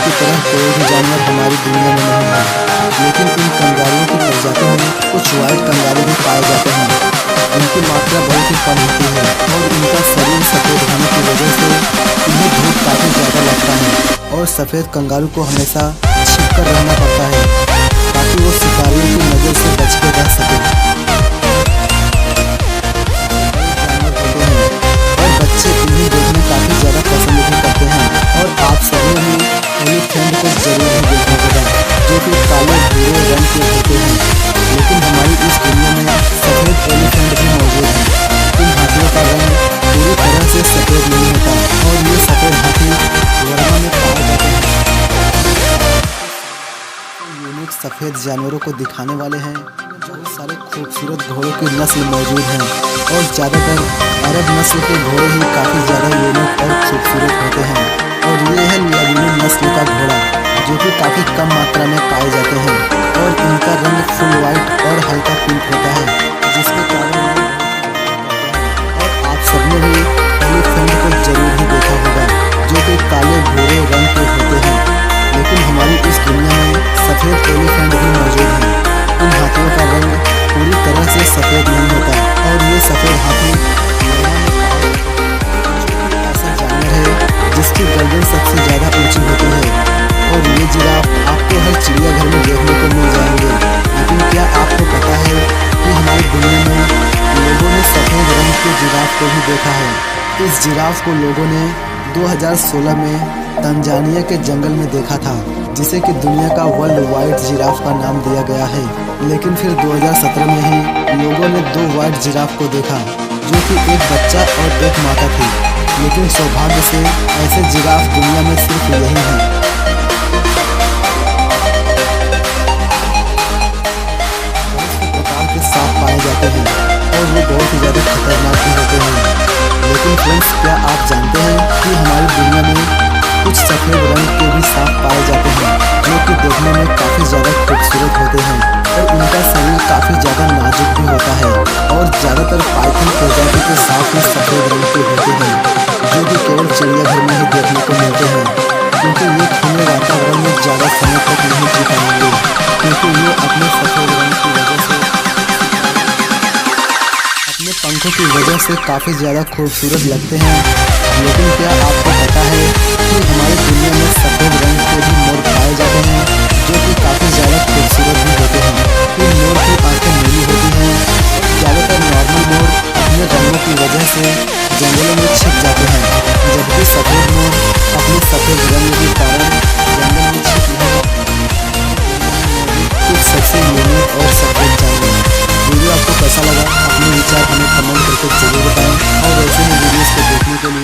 की तरह कोई भी जानवर हमारी दुनिया में नहीं है, लेकिन इन कंगारुओं की प्रजातियों में कुछ वाइट कंगारू भी पाए जाते हैं। इनकी मात्रा बहुत ही कम होती है और इनका शरीर सफ़ेद होने की वजह से इन्हें धूप काफ़ी ज़्यादा लगता है और सफ़ेद कंगारू को हमेशा छिप कर रहना पड़ता है ताकि वो शिकारियों की नज़र से बच के रह सके। और बच्चे इन्हें देखना काफ़ी ज़्यादा पसंद भी करते हैं और आप सभी ने एलिफेंट को जरूर ही देखा होगा, जो कि काले भूरे रंग के होते हैं, लेकिन हमारी इस दुनिया में सफ़ेद एलिफेंट भी मौजूद है। इन हाथियों का रंग पूरी तरह से सफ़ेद नहीं होता और ये सफ़ेद हाथी वर्मा में पाए जाते हैं। यूनिक सफ़ेद जानवरों को दिखाने वाले हैं। बहुत सारे खूबसूरत घोड़ों की नस्ल मौजूद हैं और ज़्यादातर अरब नस्ल के घोड़े ही काफ़ी ज़्यादा यूनिक और खूबसूरत होते हैं। और ये है लबूनी नस्ल का घोड़ा, जो कि काफ़ी कम मात्रा में पाए जाते हैं और इनका रंग फुल वाइट और हल्का पिंक होता है, जिसके कारण और आप सबने भी एलिफेंट को जरूर ही देखा होगा, जो कि काले भूरे रंग के होते हैं, लेकिन हमारी इस दुनिया में सफ़ेद एलिफेंट भी मौजूद हैं। इन हाथियों का रंग पूरी तरह से सफ़ेद नहीं होता और ये सफ़ेद हाथी ऐसा जानवर है जिसकी गर्दन सबसे ज़्यादा ऊंची होती है और ये जिराफ आपको हर चिड़ियाघर में देखने को मिल जाएंगे। लेकिन क्या आपको पता है कि हमारी दुनिया में लोगों ने सफ़ेद रंग के जिराफ को भी देखा है। इस जिराफ को लोगों ने 2016 में तंजानिया के जंगल में देखा था, जिसे कि दुनिया का वर्ल्ड वाइड जिराफ का नाम दिया गया है। लेकिन फिर 2017 में ही लोगों ने 2 वाइट जिराफ को देखा, जो कि एक बच्चा और एक माता थी। लेकिन सौभाग्य से ऐसे जिराफ दुनिया में सिर्फ यही हैं। प्रकार के सांप पाए जाते हैं और वो बहुत ही ज़्यादा खतरनाक भी होते हैं। लेकिन फ्रेंड्स, क्या आप जानते हैं कि हमारी दुनिया में कुछ सफ़ेद रंग के भी सांप पाए जाते हैं, जो कि देखने में काफ़ी ज़्यादा खूबसूरत होते हैं और उनका शरीर काफ़ी ज़्यादा नाजुक भी होता है। और ज़्यादातर पाइथन प्रजाति के सांप भी सफ़ेद रंग के होते हैं, जो कि केवल चिड़ियाघर में ही देखने को मिलते हैं, क्योंकि ये खुले वातावरण में ज़्यादा समय तक नहीं जी पाएंगे, क्योंकि ये अपने सफ़ेद रंग की वजह से अपने पंखों की वजह से काफ़ी ज़्यादा खूबसूरत लगते हैं। लेकिन क्या आपको पता है कि हमारी दुनिया में सफ़ेद रंग के भी मोर पाए जाते हैं, जो कि काफ़ी ज़्यादा खूबसूरत भी होते हैं। इन मोर की आंखें नीली होती हैं। ज़्यादातर नॉर्मल मोर अपने रंगों की वजह से जंगलों में छिप जाते हैं, जबकि सफ़ेद मोर अपने सफ़ेद रंग के कारण जंगल में छिप नहीं जाते। कुछ सबसे यूनिक और सफ़ेद जानवर। वीडियो आपको कैसा लगा? अपने विचार हमें कमेंट करके जरूर बताएं और ऐसे ही वीडियोज़ को देखने के लिए